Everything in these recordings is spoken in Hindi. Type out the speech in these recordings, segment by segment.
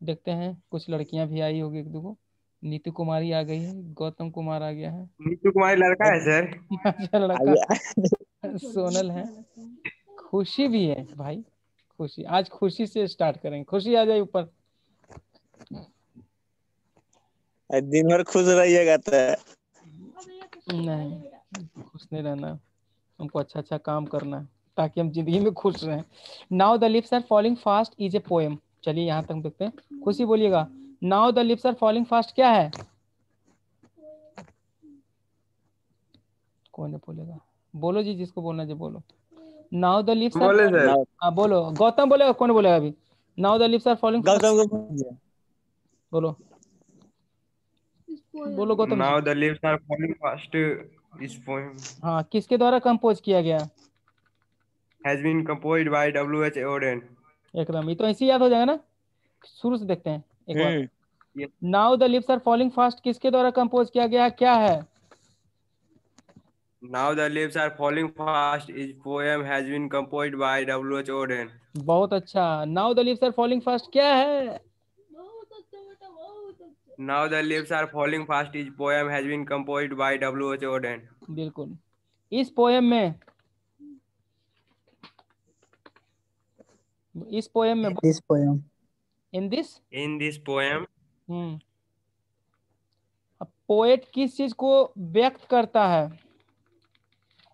देखते हैं, कुछ लड़कियां भी आई होगी एक दो को। नीतू कुमारी आ गई है, गौतम कुमार आ गया है। नीतू कुमारी लड़का है सर? अच्छा लड़का। आइए। सोनल है। खुशी भी है भाई। खुशी, आज खुशी से स्टार्ट करेंगे। खुशी आ जाए ऊपर। दिन भर खुश रहिएगा तो। नहीं, खुश नहीं रहना, हमको अच्छा अच्छा काम करना है ताकि हम जिंदगी में खुश रहें। Now the lips are falling fast is a poem. चलिए यहाँ तक देखते हैं, खुशी बोलिएगा। Now the lips are falling fast क्या है? कौन है बोलेगा? बोलो जी, जिसको बोलना है जो बोलो। नाउ द लिप्स आर बोले फॉलिंग। सर। ना हाँ बोलो, गौतम बोलेगा, कौन बोलेगा अभी? Now the lips are falling fast. Gautam को पूछिए। बोलो, बोलो Gautam ji. Now the leaves are falling fast इस पोएम हाँ, किसके द्वारा कंपोज किया गया? Has been composed by W H Auden. एकदम, ये तो ऐसे ही याद हो जाएगा ना। शुरू से देखते हैं एक बार। Hmm. Now the lips are falling fast किसके द्वारा कंपोज किया गया, क्या है? Now the leaves are falling fast इस poem has been composed by W H Auden. बहुत अच्छा। Now the lips are falling fast क्या है? Now the leaves are falling fast इस poem has been composed by W H Auden. बिल्कुल। इस पोएम में, इस पोएम में, this poem. In this. In this poem हम्म। अब पोएट किस चीज को व्यक्त करता है?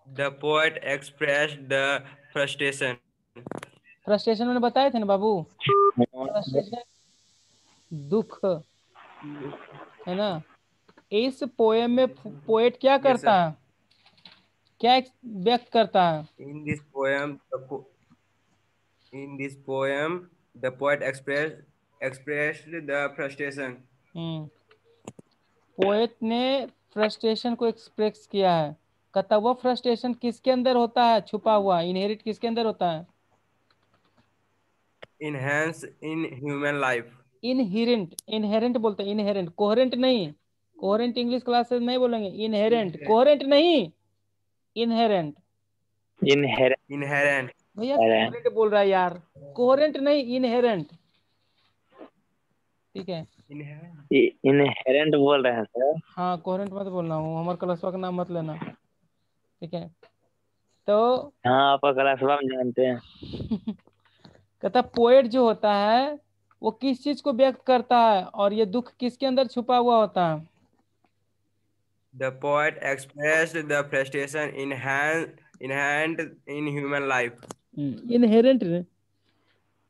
The poet expressed the frustration. Frustration मैंने बताए थे ना बाबू। फ्रस्ट्रेशन, दुख, है ना। इस पोएम में पोएट क्या यस करता सर। है, क्या व्यक्त करता है? In this poem In this poem, the poet expressed the frustration. Hmm. Poet ने फ्रस्ट्रेशन को एक्सप्रेस किया है। कहता वो फ्रस्ट्रेशन किसके अंदर होता है, छुपा हुआ, इनहेरिट किसके अंदर होता है? Enhance in human life. Inherent, inherent बोलते हैं, इनहेरेंट, कोहेरेंट नहीं। कोहेरेंट इंग्लिश क्लासेस नहीं बोलेंगे, इनहेरेंट, कोहेरेंट नहीं, इनहेरेंट। इनहेरेंट। Inherent. भैया कोहेरेंट बोल रहा है यार, कोहेरेंट नहीं, इनहेरेंट। ठीक है। Inherent. इनहेरेंट बोल रहे हैं सर। हाँ, कोहेरेंट मत बोलना, हूँ हमारे क्लासवा का नाम मत लेना। ठीक है। तो हाँ, आपका क्लासवा में जानते हैं। कहता पोएट जो होता है वो किस चीज को व्यक्त करता है, और ये दुख किसके अंदर छुपा हुआ होता है? The poet expressed the frustration inherent in human life. Inherent,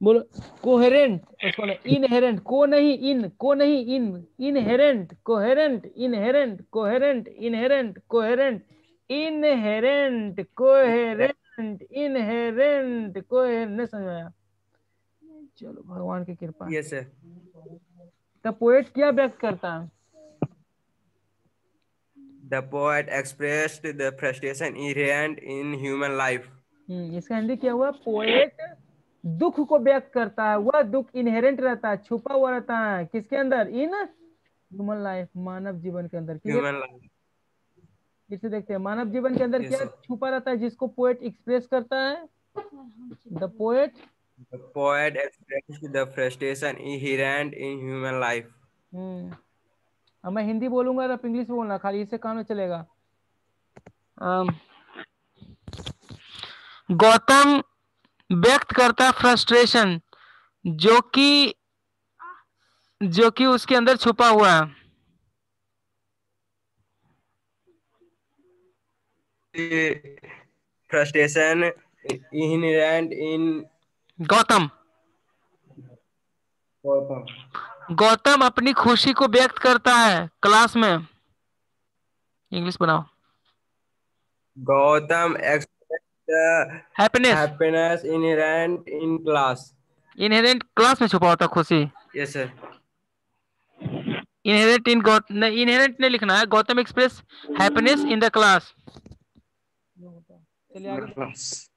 बोलो। कोहेरेंट उसको नहीं, इनहेरेंट, को नहीं, इन को नहीं, in, inherent, coherent, inherent, coherent, inherent, coherent, inherent, coherent, inherent, coherent. नहीं समझ में आया? चलो, भगवान की कृपा है। Yes, sir. तो पोएट क्या व्यक्त करता है? The poet expressed the frustration inherent in human life. इसका हिंदी क्या हुआ? पोएट दुख को व्यक्त करता है, वह दुख इनहेरेंट रहता है, छुपा हुआ रहता है किसके अंदर? इन ह्यूमन लाइफ, मानव जीवन के अंदर। क्लियर? Human life. फिर से देखते हैं, मानव जीवन के अंदर Yes, क्या sir. छुपा रहता है जिसको पोएट एक्सप्रेस करता है? The poet. The poet expressed the frustration inherent in human life. अब मैं हिंदी बोलूंगा और आप इंग्लिश बोलना, खाली इससे काम में चलेगा। गौतम व्यक्त करता है फ्रस्ट्रेशन, जो कि उसके अंदर छुपा हुआ है। The frustration inherent in Gautam, Gautam. Gautam अपनी खुशी को व्यक्त करता है क्लास में। इंग्लिश बनाओ। Gautam expressed the happiness, happiness inherent in class. Inherent class में छुपा होता है खुशी। Yes, sir. इनहेरेंट इन गौत नहीं, इनहेरेंट नहीं लिखना है। Gautam express happiness in the class. चलिए In the आगे। class.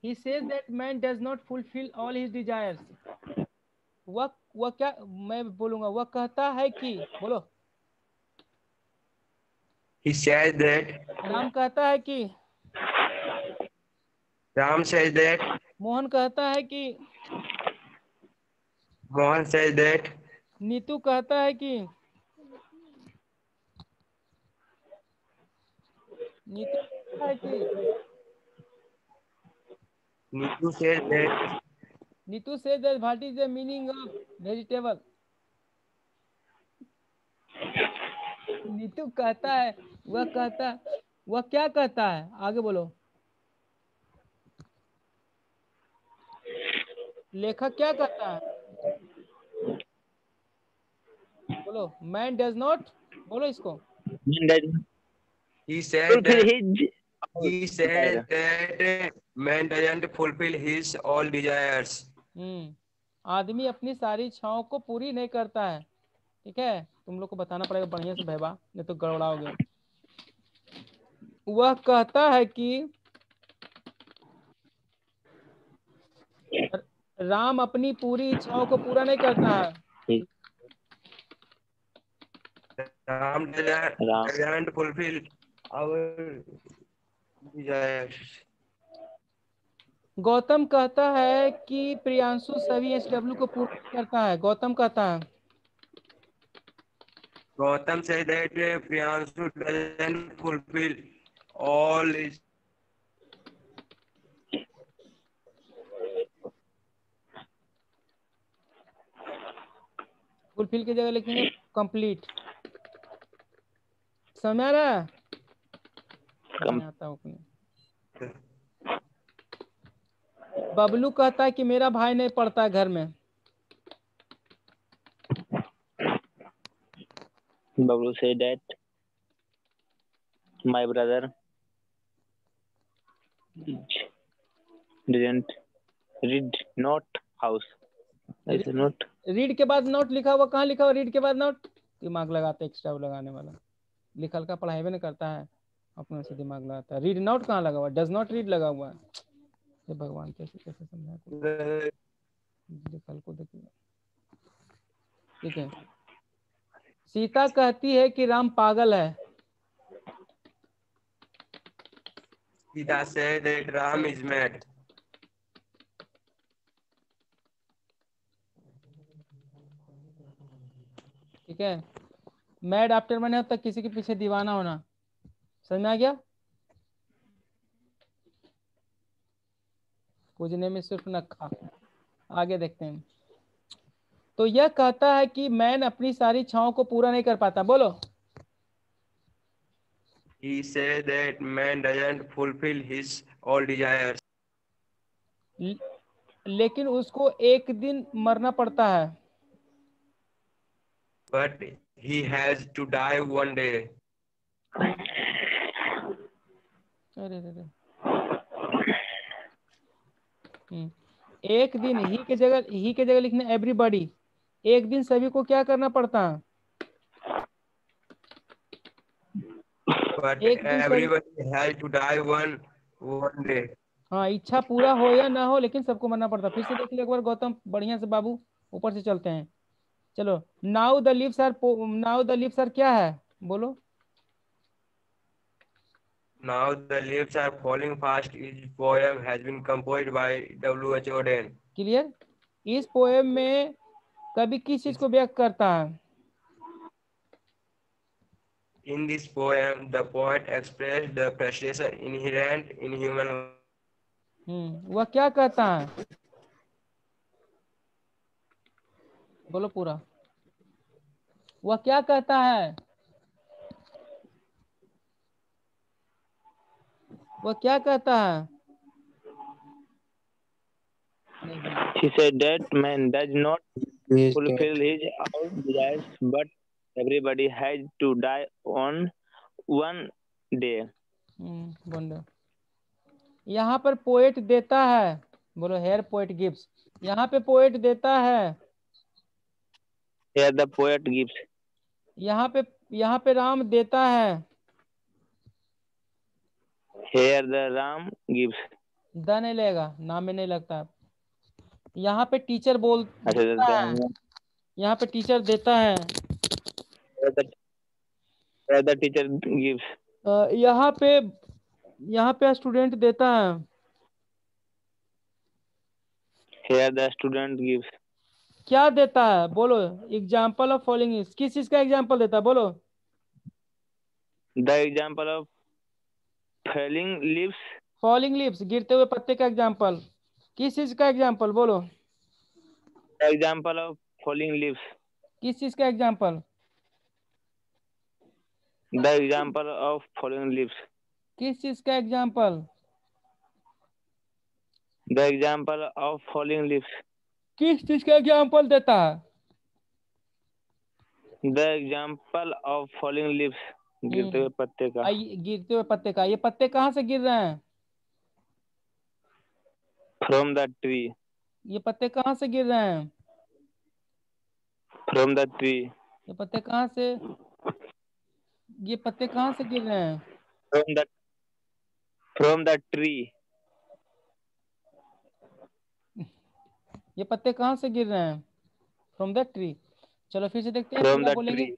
He says that man does not fulfill all his desires. वह क्या, मैं बोलूंगा, वह कहता है कि, बोलो। He says that. राम कहता है कि, Ram says that. मोहन कहता है कि, Mohan says that. नीतू कहता है कि नीतू कहता है कि Nitu says that. नीतू से what is the meaning of vegetable. Neetu कहता है वह क्या कहता है, आगे बोलो। लेखक क्या कहता है, बोलो। मैन डज नॉट, बोलो इसको। He said fulfill that. his He said that man doesn't fulfill his all desires. आदमी अपनी सारी इच्छाओं को पूरी नहीं करता है। ठीक है, तुम लोग को बताना पड़ेगा बढ़िया से भैया, नहीं तो गड़बड़ाओगे। वह कहता है कि राम अपनी पूरी इच्छाओं को पूरा नहीं करता है। Ram doesn't fulfill our desires. Gautam कहता है कि प्रियांशु सभी SW को पूरा करता है। गौतम कहता है, Gautam said that Priyanshu doesn't fulfill all his. Fulfil की जगह लिखेंगे कंप्लीट। समझ आ रहा है? नहीं आता अपने। बबलू कहता है कि मेरा भाई नहीं पढ़ता है घर में। Bablu said that my brother didn't read not house. ऐसे नोट रीड के बाद नोट लिखा हुआ, कहाँ लिखा हुआ रीड के बाद नोट? दिमाग लगाते एक्स्ट्रा लगाने वाला। लिखल का पढ़ाई भी नहीं करता है, अपने से दिमाग लगाता है। रीड नोट कहाँ लगा हुआ? डज नॉट रीड लगा हुआ है। ये भगवान कैसे कैसे समझाए, लिखल को देखिए। ठीक है, सीता कहती है कि राम पागल है। Sita said that Ram is mad. ठीक है, मैड आफ्टर मैंने होता किसी के पीछे दीवाना होना। समझ में आ गया? पूजने में सिर्फ नखा। आगे देखते हैं। तो यह कहता है कि मैन अपनी सारी इच्छाओं को पूरा नहीं कर पाता। बोलो। He said that man doesn't fulfill his all desires. लेकिन उसको एक दिन मरना पड़ता है। But he has to die one day. अरे एक दिन ही के जगह लिखना एवरीबॉडी। एक दिन सभी को क्या करना पड़ता है? But everybody has to die one day. हाँ, इच्छा पूरा हो या ना हो लेकिन सबको मरना पड़ता। फिर से देख लो एक बार गौतम, बढ़िया से बाबू, ऊपर से चलते हैं। चलो, नाउ द लीव्स आर क्या है, बोलो। Now the leaves are falling fast. This poem has been composed by W.H. Auden. Clear? इस पोएम में कवि किस चीज को व्यक्त करता है? In this poem, the poet expressed the frustration inherent in human life. वह क्या कहता है, बोलो पूरा। वह क्या कहता है? वह क्या कहता है? He said that man does not fulfill his all desires, but everybody has to die on one day. यहाँ पर पोएट देता है, बोलो हेयर पोएट गिव्स। यहाँ पे पोएट देता है, Here the poet gives. यहाँ पे राम देता है, Here the Ram gives. The नहीं लगेगा, नाम में नहीं लगता। यहाँ पे टीचर देता है, यहाँ पे टीचर देता है। Here the teacher gives. यहाँ पे स्टूडेंट देता है। Here the student gives. क्या देता है? बोलो, एग्जाम्पल ऑफ फॉलोइंग इज, किस चीज का एग्जाम्पल देता है? बोलो। The example of falling leaves. Falling leaves, गिरते हुए पत्ते का एग्जाम्पल। किस चीज का एग्जाम्पल? बोलो। The example of falling leaves. किस चीज का example? The example of falling leaves. किस चीज का example? The example of falling leaves. किस चीज का एग्जाम्पल देता है? The example of falling leaves, गिरते हुए पत्ते का। गिरते हुए पत्ते का। ये पत्ते कहाँ से गिर रहे हैं? From the tree. ये पत्ते कहाँ से गिर रहे हैं? From the tree. ये पत्ते कहाँ से, ये पत्ते कहाँ से गिर रहे हैं? From the tree. ये पत्ते कहाँ से गिर रहे हैं? From the tree. चलो फिर से देखते हैं, फ्रॉम पूरा द बोलेंगे। ट्री।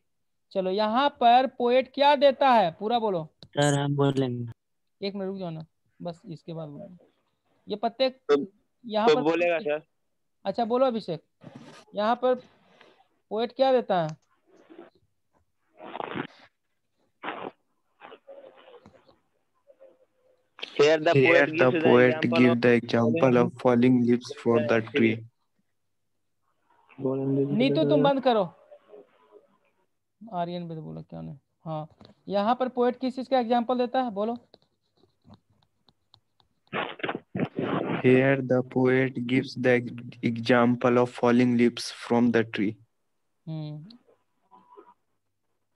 चलो, यहाँ पर पोएट क्या देता है? पूरा बोलो। सर हम बोलेंगे। एक मिनट रुक जाओ ना, बस इसके बाद बोलो। ये पत्ते तो, यहाँ तो पर बोलेगा सर। अच्छा बोलो अभिषेक, यहाँ पर पोएट क्या देता है? Here the Here poet the gives the poet example of gives the example of falling leaves from the tree. Neetu तुम बंद करो। आर्यन भी तो बोला क्या नहीं। हाँ, यहाँ पर पोएट किस चीज का एग्जाम्पल देता है? बोलो। Here the poet gives the example of falling leaves from the tree.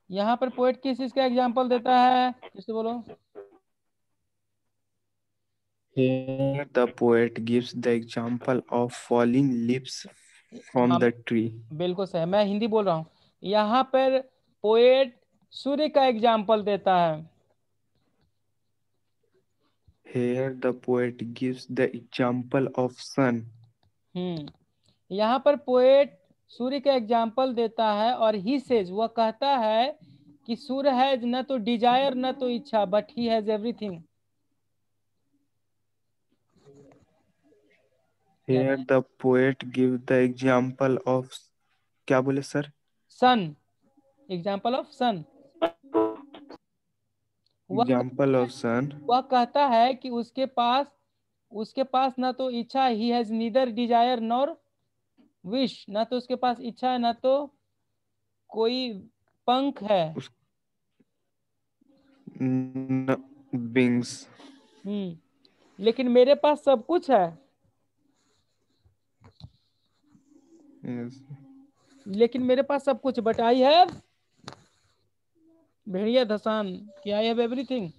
यहाँ पर पोएट किस चीज का एग्जाम्पल देता है? किससे बोलो। Here the poet gives the example of falling leaves from हाँ the tree. बिल्कुल सही, मैं हिंदी बोल रहा हूँ। यहाँ पर पोएट सूर्य का एग्जाम्पल देता है। Here the poet gives the example of sun. यहाँ पर पोएट सूर्य का एग्जाम्पल देता है और ही सेज, वह कहता है कि सूर्य है न तो डिजायर न तो इच्छा, but he has everything. Here the poet gives the example of, क्या बोले sir? Sun, example of sun. Example of sun. वह कहता है कि उसके पास ना तो इच्छा, he has neither desire nor wish, ना तो उसके पास इच्छा है ना तो कोई पंख है। Wings. लेकिन मेरे पास सब कुछ है। Yes. लेकिन मेरे पास सब कुछ, बट आई हैव, भेड़िया धसान कि I have everything.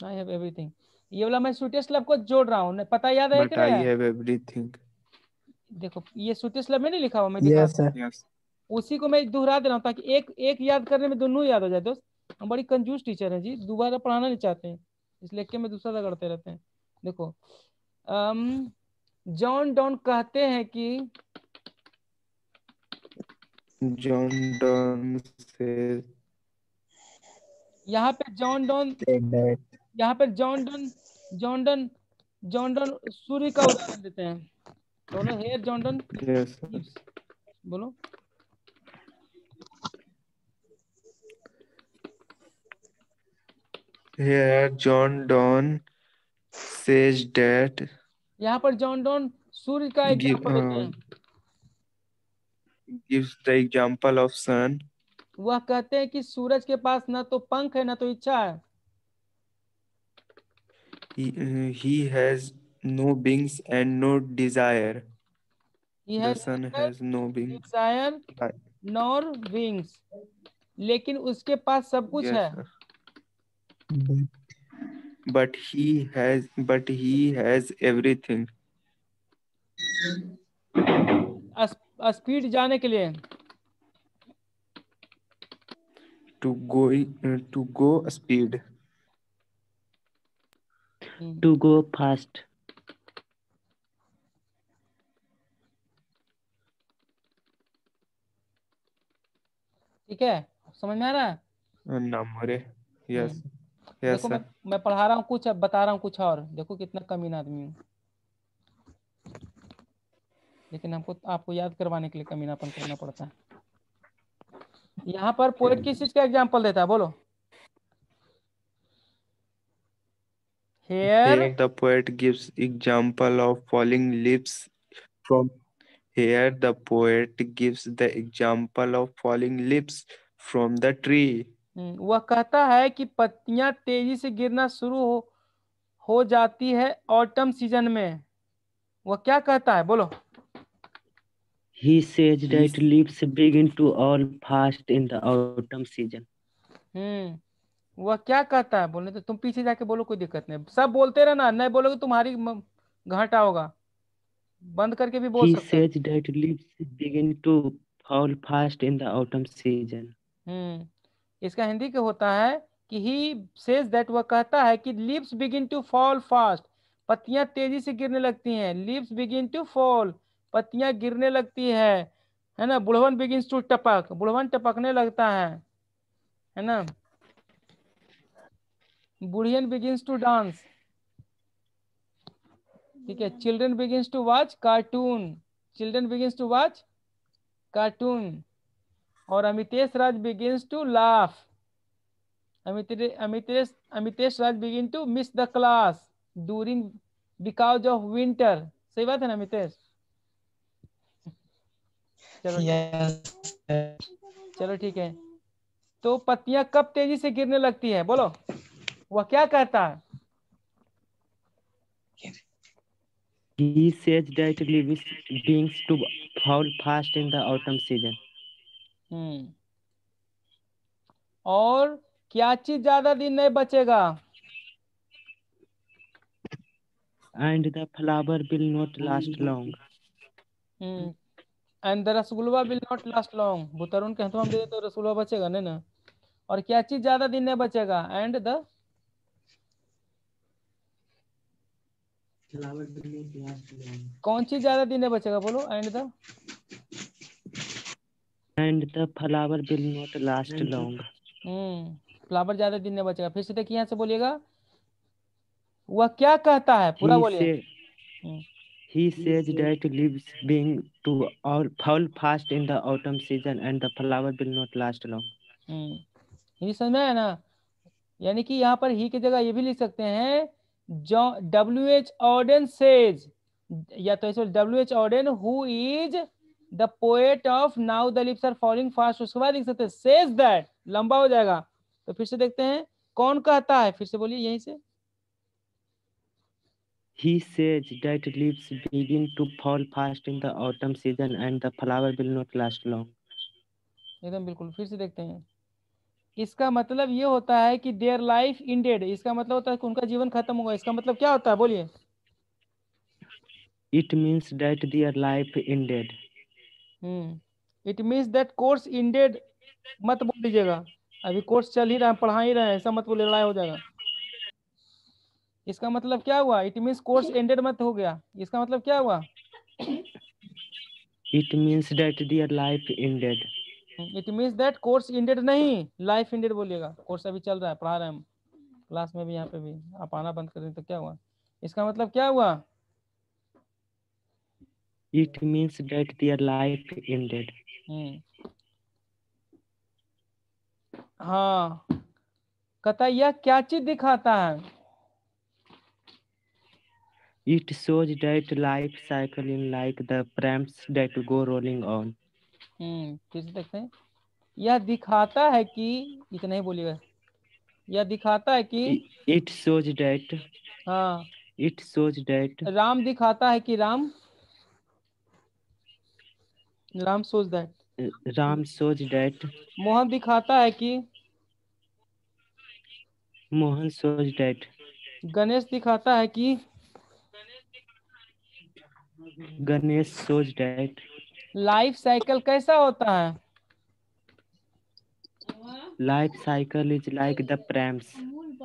I have everything, ये वाला मैं स्वीटेस्ट लव को जोड़ रहा हूँ, पता याद है कि But I नहीं? have everything. देखो ये स्वीटेस्ट लव में नहीं लिखा हुआ, मैं दिखा Yes. उसी को मैं दोहरा दे रहा हूँ ताकि एक एक याद करने में दोनों याद हो जाए। दोस्त हम बड़ी कंजूस टीचर हैं जी, दोबारा पढ़ाना नहीं चाहते हैं, इसलिए के में दूसरा रगड़ते रहते हैं। देखो जॉन डॉन कहते हैं कि, John Donne says यहाँ पे जॉन डॉन, that. यहाँ पर जॉन डॉन सूर्य का उदाहरण देते हैं। बोलो हेयर जॉन डॉन। Yes. बोलो। Here John Donne says that यहाँ पर जॉन डॉन सूर्य का एग्जाम्पल देते हैं। gives the example of sun. वह कहते हैं कि सूरज के पास ना तो पंख है ना तो इच्छा है। He has no wings and no desire. He The has sun neither has no wings. desire nor wings, लेकिन उसके पास सब कुछ Yes, है। sir. But he has everything. Speed जाने के लिए, To go speed. To go fast. ठीक है, समझ में आ रहा है? Namore. Yes. Yes, देखो sir. मैं पढ़ा रहा हूँ कुछ, अब बता रहा हूँ कुछ और। देखो कितना कमीना आदमी हूँ। लेकिन हमको आपको याद करवाने के लिए कमीनापन करना पड़ता है। यहाँ पर पोएट किस चीज का एग्जाम्पल देता है, बोलो। Here Here the poet gives example of falling leaves from. Here the poet gives the example of falling leaves from the tree. वह कहता है कि पत्तियां तेजी से गिरना शुरू हो जाती है ऑटम सीजन में। वह क्या कहता है, बोलो। He says that leaves begin to fall fast in the autumn season. वह क्या कहता है, बोलने तो तुम पीछे जाके बोलो, कोई दिक्कत नहीं, सब बोलते रहना, नहीं बोलोगे तुम्हारी घाटा होगा। बंद करके भी बोल He सकते हैं। says that leaves begin to fall fast in the autumn season. इसका हिंदी क्या होता है कि ही सेज दैट, वह कहता है कि leaves begin to fall fast, पत्तियां तेजी से गिरने लगती हैं। लीव्स बिगिन टू फॉल, पत्तियां गिरने लगती है ना। बुढ़वन बिगिंस टू टपक, बुढ़वन टपकने लगता है ना। बुढ़ियन बिगिंस टू डांस, ठीक है। Children begins to watch cartoon, children begins to watch cartoon. और Amitesh Raj begins to laugh, Amitesh Raj begin to miss the class during because of winter. सही बात है ना अमितेश? चलो चलो ठीक है। तो पत्तियां कब तेजी से गिरने लगती है, बोलो। वह क्या कहता है? He says that leaves begin to fall fast in the autumn season. और क्या चीज ज्यादा दिन नहीं बचेगा? And the flower will not last long. And the rasgulla will not last long. बुतरुन कहते हम दे तो रसगुल्ला बचेगा नहीं ना। और क्या चीज ज्यादा दिन नहीं बचेगा? And the Flower will not last long. कौन चीज ज्यादा दिन नहीं बचेगा, बोलो। And the flower will not last long. Flower ज्यादा दिन नहीं बचेगा। फिर से देखिए, यहाँ से बोलिएगा। वह क्या कहता है, पूरा बोलिए। He says that leaves begin to fall fast in the autumn season and the flower will not last long. ये समझ में आया ना? यानी कि यहाँ पर ही की जगह ये भी लिख सकते हैं, जो W.H. Auden सेज, या तो ऐसे W.H. Auden who is the poet of now the lips are falling fast. उसके बाद लिख सकते हैं सेज दैट, लंबा हो जाएगा। तो फिर से देखते हैं कौन कहता है, फिर से बोलिए यहीं से। He says that leaves begin to fall fast in the autumn season and the flower will not last long. एकदम बिल्कुल। फिर से देखते हैं। इसका मतलब ये होता है कि देयर लाइफ इंडेड, इसका मतलब होता है कि उनका जीवन खत्म होगा। इसका मतलब क्या होता है, बोलिए। It means that their life ended. It means that course ended मत बोल दीजिएगा, अभी कोर्स चल ही रहा है, पढ़ा ही रहे हैं, ऐसा मत बोले, लड़ाई हो जाएगा। इसका मतलब क्या हुआ? इट मीन्स कोर्स एंडेड मत हो गया। इसका मतलब क्या हुआ? It means that their life ended. It means that course ended नहीं, लाइफ एंडेड बोलिएगा। कोर्स अभी चल रहा है, पढ़ा रहे हैं हम क्लास में भी, यहाँ पे भी। आप आना बंद कर दें तो क्या हुआ? इसका मतलब क्या हुआ? It means that their life ended. हाँ, कहता यह क्या चीज दिखाता है? It shows that life cycle in like the pramps that go rolling on. फिर से देखते हैं। यह दिखाता है कि, इतना ही बोलिएगा। यह दिखाता है कि, It shows that. हाँ, It shows that. राम दिखाता है कि Ram shows that. Ram shows that. Mohan दिखाता है कि, Mohan shows that. गणेश दिखाता है कि, Ganesh shows that. Life cycle कैसा होता है? Life cycle is like the prams.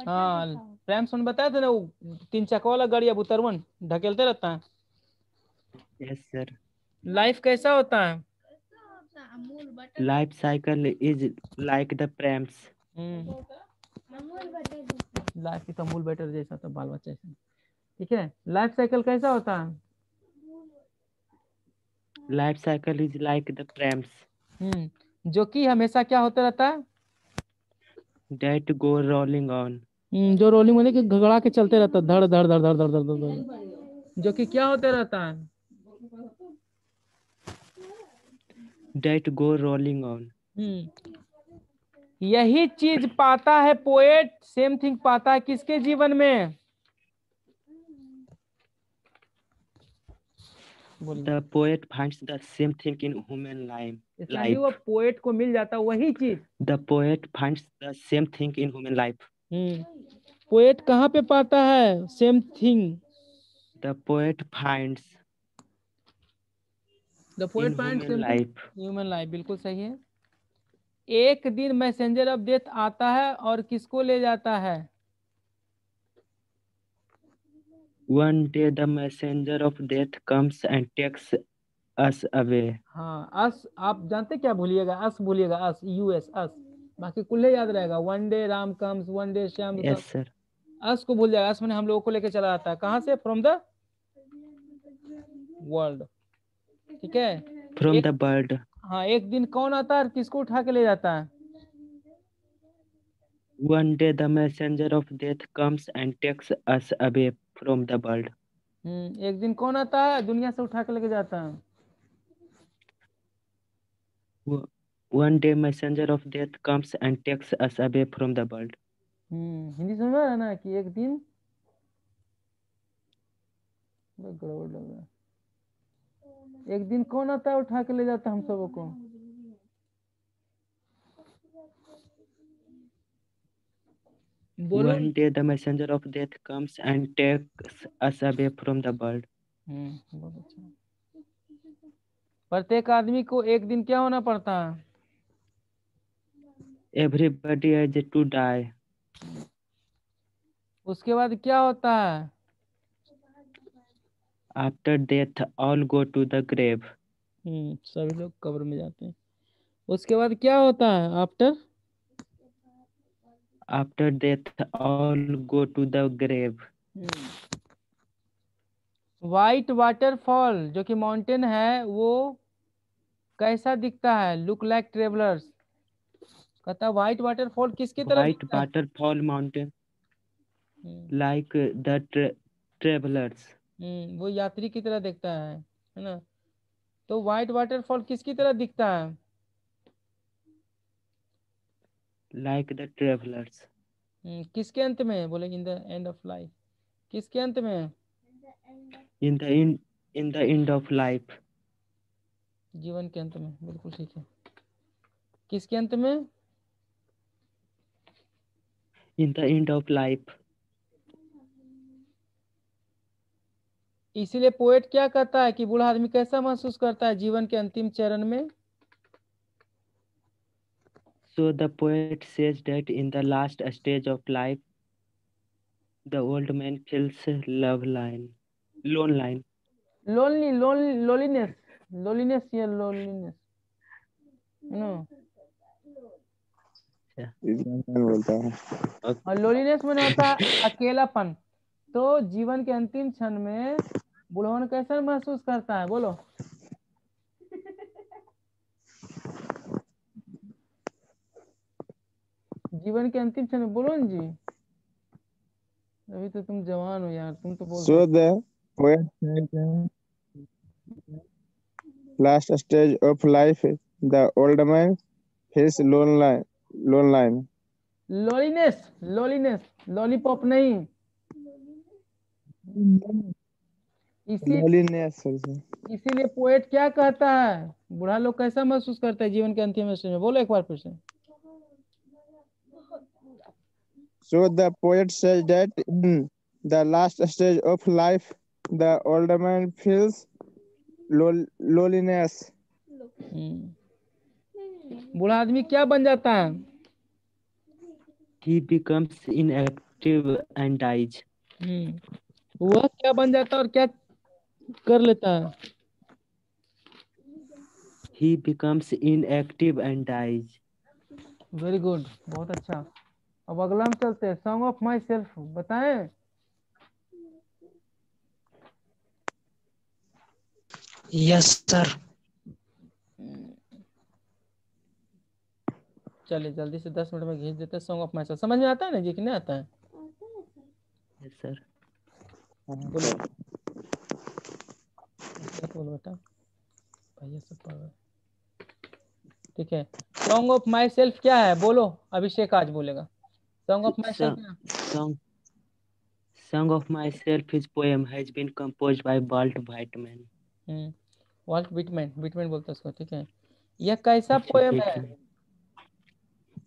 हाँ, प्रैम्स में बताया था ना, वो 3 चक्का वाला गाड़ी, अब उतरवन ढकेलते रहता है। Yes sir. लाइफ कैसा होता है? Life cycle is like the prams. Life की तो अमूल बेटर जैसा, तो बाल बच्चे से, ठीक है। लाइफ साइकिल कैसा होता है? Life cycle is like the ट्रैम्स जो कि हमेशा क्या होता रहता है, दैट गो रोलिंग ऑन, जो रोलिंग होने के घगड़ा के चलते रहता है, धड़ धड़ धड़ धड़ धड़ धड़ धड़ धड़, जो कि क्या होते रहता है, दैट गो रोलिंग ऑन। यही चीज पाता है पोएट, सेम थिंग पाता है किसके जीवन में, the poet finds the same thing in human इसलिए वो लाइफ। पोएट को मिल जाता है वही चीज। The poet finds the same thing in human life. Poet कहाँ पे पाता है same thing, the poet finds the poet in finds human life. Human life, बिल्कुल सही है। एक दिन मैसेंजर ऑफ डेथ आता है और किसको ले जाता है, one day the messenger of death comes and takes us away. हाँ अस, आप जानते क्या भूलिएगा, अस भूलिएगा, अस यूएस अस, बाकी कुल्ले याद रहेगा। One day Ram comes, one day Shyam yes comes, sir. अस को भूल जाएगा। अस मैंने हम लोगों को लेकर चला आता है, कहाँ से, फ्रॉम द वर्ल्ड, ठीक है। From the bird. हाँ एक दिन कौन आता है और किसको उठा के ले जाता है, one day the messenger of death comes and takes us away from the bird. एक दिन कौन आता है दुनिया से उठा के लेके जाता है, one day messenger of death comes and takes us away from the world. Hindi समझ में आ रहा है ना, कि एक दिन, गड़बड़ लग रहा है, एक दिन कौन आता है उठा के ले जाता है हम सबों को, बोलो। One day the messenger of death comes and takes us away from the world. बहुत अच्छा। प्रत्येक आदमी को एक दिन क्या होना पड़ता है, एवरीबॉडी हैज टू डाई। उसके बाद क्या होता है, after death all go to the grave. सभी लोग कब्र में जाते हैं। उसके बाद क्या होता है, after, after death all go to the grave. White waterfall जो कि माउंटेन है वो कैसा दिखता है, लुक लाइक ट्रेवलर्स, कहता है व्हाइट वाटरफॉल किसकी तरह व्हाइट दिखता है, waterfall mountain like the travellers. वो यात्री की तरह दिखता है ना। तो व्हाइट वाटरफॉल किसकी तरह दिखता है, लाइक द ट्रेवलर्स। किसके अंत में, बोले in the end of life, किसके अंत में, in the end of life. जीवन के अंत में, बिल्कुल ठीक है। किसके अंत में, in the end of life. इसीलिए पोएट क्या कहता है कि बूढ़ा आदमी कैसा महसूस करता है जीवन के अंतिम चरण में, So the poet says that in the last stage of life, the old man feels lonely. Loneliness, लोलीनेस या लोलीनेस, नो, बोलता है। और लोलीनेस में होता है अकेलापन। तो जीवन के अंतिम क्षण में बुढ़वन कैसा महसूस करता है, बोलो, जीवन के अंतिम क्षण में, बोलो ना जी, अभी तो तुम जवान हो यार, तुम तो बोल So the poet says last stage of life, the old man feels lonely. Loneliness, loneliness, lollipop नहीं, Loneliness. इसीलिए पोएट क्या कहता है, बूढ़ा लोग कैसा महसूस करता है जीवन के अंतिम समय में, बोलो एक बार फिर से। So the poet says that in the last stage of life, the older man feels loneliness. बूढ़ा आदमी क्या बन जाता है, He becomes inactive and dies. वह क्या बन जाता है और क्या कर लेता है, He becomes inactive and dies. Very good, बहुत अच्छा। अब अगला हम चलते हैं, सॉन्ग ऑफ माई सेल्फ, बताएं। Yes sir. चलिए जल्दी से 10 मिनट में खींच देते हैं सॉन्ग ऑफ माई सेल्फ। समझ में आता है ना जी कि नहीं आता है? Yes sir. बोलो बोलो बेटा, भैया सब पढ़ रहे। ठीक है, सॉन्ग ऑफ माई सेल्फ क्या है बोलो, अभिषेक आज बोलेगा। Song of my self Song of Myself is poem has been composed by Walt Whitman. Walt Whitman, Whitman बोलते हैं उसको। ठीक है, यह कैसा अच्छा, पोएम है?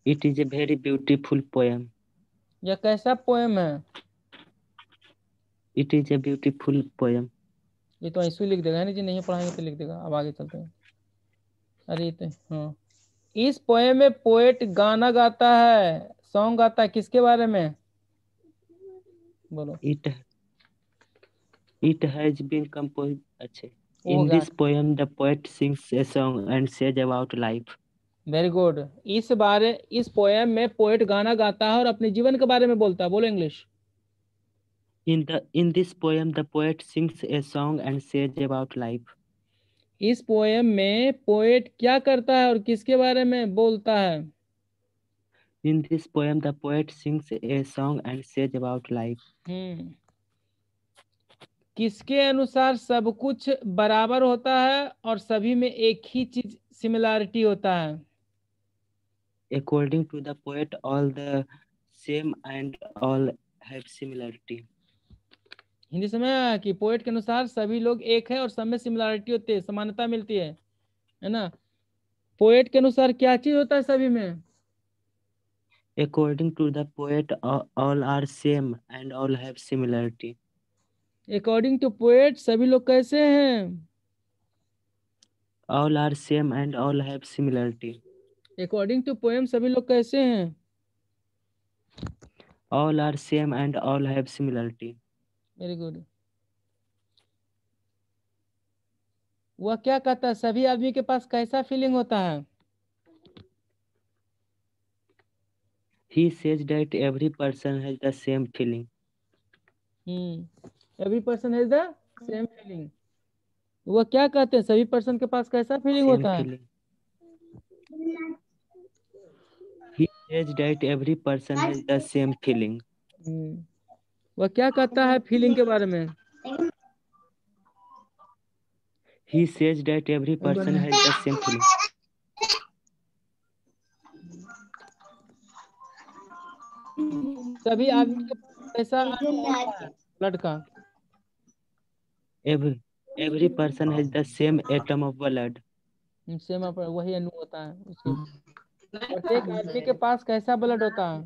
It is a very beautiful poem. यह कैसा पोएम है? It is a beautiful poem. ये तो ऐसे ही लिख देगा, है ना जी, नहीं पढ़ाएंगे तो लिख देगा। अब आगे चलते हैं। अरे ये तो हाँ, इस पोएम में पोएट गाना गाता है, सॉन्ग गाता है, किसके बारे में बोलो? It has been composed. अच्छा, वो in गा, this poem the poet sings a song and says about life. Very good. इस पोएम में पोएट गाना गाता है और अपने जीवन के बारे में बोलता है। बोलो English. In this poem the poet sings a song and says about life. इस पोएम में पोएट क्या करता है और किसके बारे में बोलता है? In this poem the poet sings a song and says about life. किसके अनुसार सब कुछ बराबर होता है और सभी में एक ही चीज सिमिलरिटी होता है? According to the poet all the same and all have similarity. Hindi समय कि पोएट के अनुसार सभी लोग एक है और सब में सिमिलरिटी होती है, समानता मिलती है ना? पोएट के अनुसार क्या चीज होता है सभी में? According to the poet all are same and all have similarity. According to poet सभी लोग कैसे हैं? All are same and all have similarity. According to poem सभी लोग कैसे हैं? All are same and all have similarity. Very good. वह क्या कहता है, सभी आदमी के पास कैसा फीलिंग होता है? He says that every person has the same feeling. Every person has the same feeling. वह क्या कहते हैं, सभी पर्सन के पास कैसा फीलिंग Same होता है? feeling. He says that every person has the same feeling. वह क्या कहता है फीलिंग के बारे में? He says that every person has the same feeling. सभी आदमी के पास कैसा अणु होता है ब्लड का? Every person has the same atom of blood. Same वही अणु होता है उसके। प्रत्येक आदमी के पास कैसा ब्लड होता है?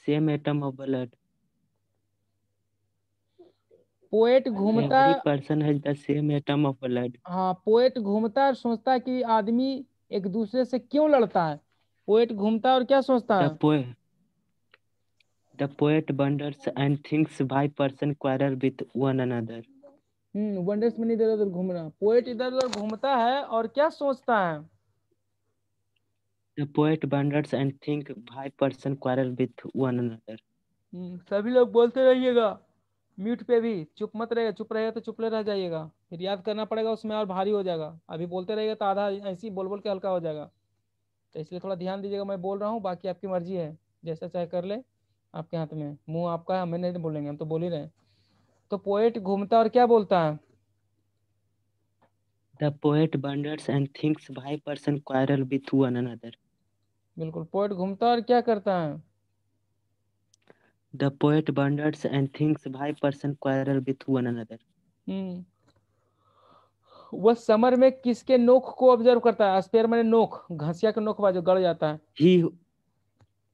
Same atom of blood. Poet घूमता, Every person has the same atom of blood. हाँ, पोएट घूमता और सोचता है कि आदमी एक दूसरे से क्यों लड़ता है। पोएट घूमता और क्या सोचता है? The poet wonders and thinks why person quarrel with one another. Wonders में इधर उधर घूमना। पोएट इधर उधर घूमता है और क्या सोचता है? The poet wonders and thinks why person quarrel with one another. सभी लोग बोलते रहिएगा, म्यूट पे भी चुप मत रहेगा, चुप रहेगा तो चुप रह जाइएगा, फिर याद करना पड़ेगा, उसमें और भारी हो जाएगा। अभी बोलते रहिएगा तो आधा ऐसे ही बोल बोल के हल्का हो जाएगा, तो इसलिए थोड़ा ध्यान दीजिएगा। मैं बोल रहा हूँ, बाकी आपकी मर्जी है, जैसा चाहे कर ले, आपके हाथ में। मुंह आपका है, हमें नहीं बोलेंगे, हम तो बोल ही रहे हैं। तो पोएट घूमता और क्या बोलता है? The poet wonders and thinks why person quarrel with one another. बिल्कुल, पोएट घूमता और क्या करता है? The poet wonders and thinks why person quarrel with one another. वह समर में किसके नोक को ऑब्जर्व करता है? स्पेयर मैंने नोक, घसिया के नोक जो गड़ जाता है।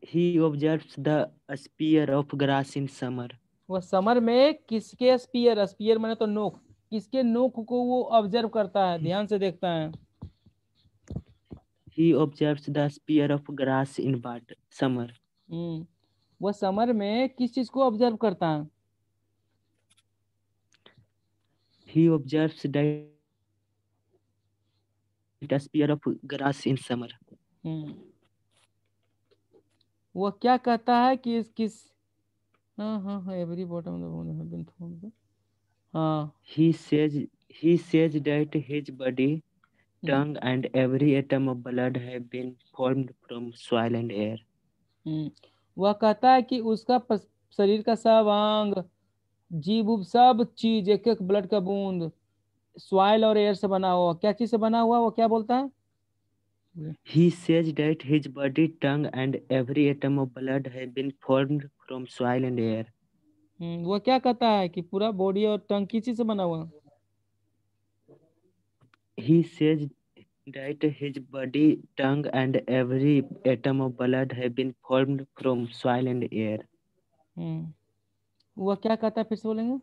He observes the spear of grass in summer. वह समर में किसके स्पीयर, स्पीयर मैंने तो नोक, किसके नोक को वो ऑब्जर्व करता है, ध्यान से देखता है? He observes the spear of grass in summer. वह समर में किस चीज को ऑब्जर्व करता है? He observes the spear of grass in summer. वह क्या कहता है कि किस, हाँ every bottom have been formed. हाँ, he says that his body tongue and every atom of blood have been formed from soil and air. वह कहता है कि उसका शरीर का सब अंग, जीव उब सब चीज, एक एक ब्लड का बूंद सॉइल और एयर से बना हुआ। क्या चीज से बना हुआ, वो क्या बोलता है? He says that his body, tongue, and every atom of blood have been formed from soil and air. वो क्या कहता है कि पूरा बॉडी और टंग किस चीज से बना हुआ? He says that his body, tongue, and every atom of blood have been formed from soil and air. वह क्या कहता है, फिर से बोलेंगे?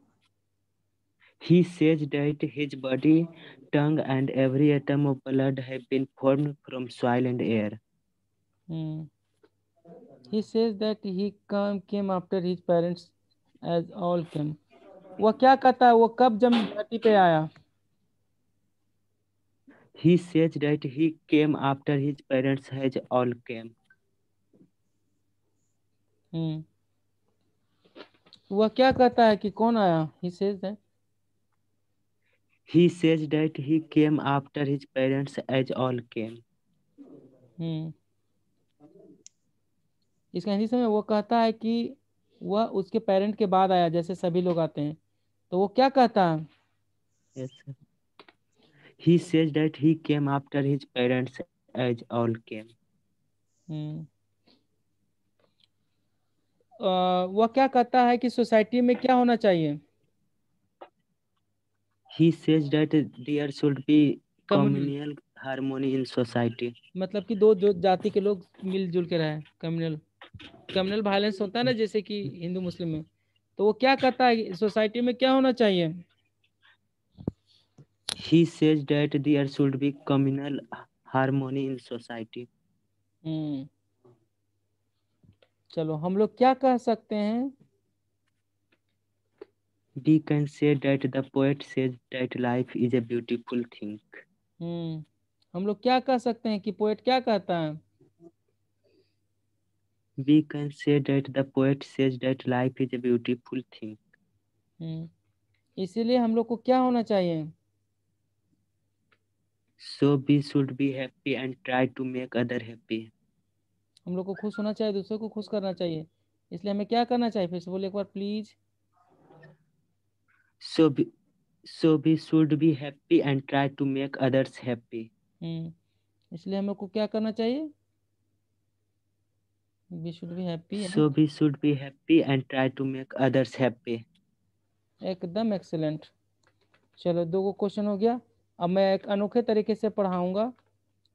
He says that his body, tongue, and every atom of blood have been formed from soil and air. He says that he came after his parents as all came. वह क्या कहता है, वो कब जब धरती पे आया? He says that he came after his parents has all came. वह क्या कहता है कि कौन आया? He says that. He says that he came after his parents as all came. इसका हिंदी में वो कहता है कि वह उसके पेरेंट के बाद आया, जैसे सभी लोग आते हैं। तो वो क्या कहता है? Yes, sir. He says that he came after his parents as all came. वह क्या कहता है कि सोसाइटी में क्या होना चाहिए? He says that there should be communal harmony in society. मतलब कि दो जाति के लोग मिलजुल के रहे। कम्युनल वायलेंस होता है ना, जैसे कि हिंदू मुस्लिम में। तो वो क्या कहता है सोसाइटी में क्या होना चाहिए? He says that there should be communal harmony in society. चलो हम लोग क्या कह सकते हैं? We can say that the poet says that life is a beautiful thing. हम लोग क्या कह सकते हैं कि पोएट क्या कहता है? We can say that the poet says that life is a beautiful thing. इसीलिए हम लोग को क्या होना चाहिए? So we should be happy and try to make other happy. हम लोग को खुश होना चाहिए, दूसरों को खुश करना चाहिए। इसलिए हमें क्या करना चाहिए? फिर से बोले एक बार please. So we should be happy and try to make others happy. इसलिए हम लोग को क्या करना चाहिए? We should be happy. So we should be happy and try to make others happy. एकदम एक्सीलेंट। चलो 2 क्वेश्चन हो गया। अब मैं एक अनोखे तरीके से पढ़ाऊंगा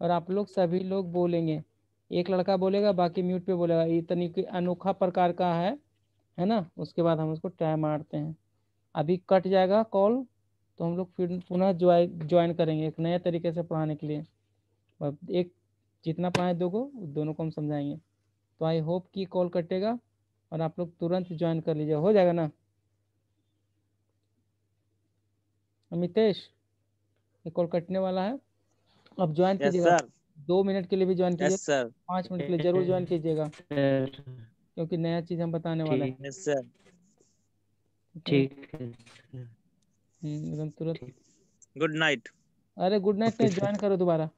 और आप लोग सभी लोग बोलेंगे। एक लड़का बोलेगा, बाकी म्यूट पे बोलेगा। ये तरीके अनोखा प्रकार का है ना। उसके बाद हम उसको ट्राई मारते हैं। अभी कट जाएगा कॉल तो हम लोग फिर पुनः ज्वाइन करेंगे एक नए तरीके से पढ़ाने के लिए। एक जितना पढ़ाए दोनों को हम समझाएंगे। तो आई होप कि कॉल कटेगा और आप लोग तुरंत ज्वाइन कर लीजिए। हो जाएगा ना अमितेश? ये कॉल कटने वाला है, अब ज्वाइन कीजिएगा। 2 मिनट के लिए भी ज्वाइन कीजिए, 5 मिनट के लिए जरूर ज्वाइन कीजिएगा, क्योंकि नया चीज हम बताने वाले हैं। Yes sir. ठीक है एकदम तुरंत। Good night. अरे गुड नाइट नहीं, ज्वाइन करो दोबारा।